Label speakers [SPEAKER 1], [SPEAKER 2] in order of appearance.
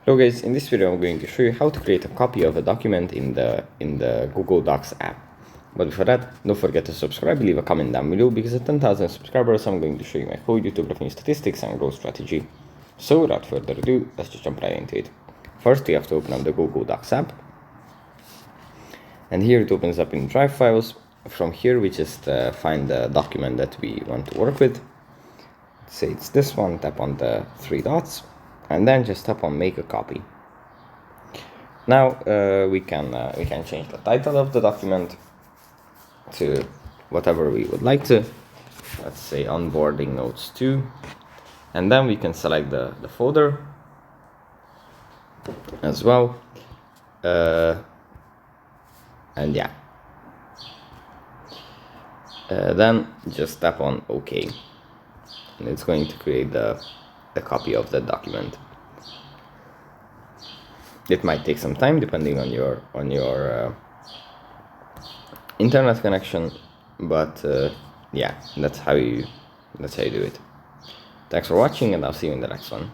[SPEAKER 1] Hello guys, in this video I'm going to show you how to create a copy of a document in the Google Docs app. But before that, don't forget to subscribe, leave a comment down below, because at 10,000 subscribers I'm going to show you my whole YouTube revenue statistics and growth strategy. So without further ado, let's just jump right into it. First we have to open up the Google Docs app. And here it opens up in Drive files. From here we just find the document that we want to work with. Say it's this one, tap on the three dots, and then just tap on make a copy. Now we can change the title of the document to whatever we would like to. Let's say onboarding notes 2, and then we can select the folder as well, and yeah, then just tap on OK, and it's going to create the copy of the document. It might take some time depending on your internet connection, but yeah, that's how you do it. Thanks for watching, and I'll see you in the next one.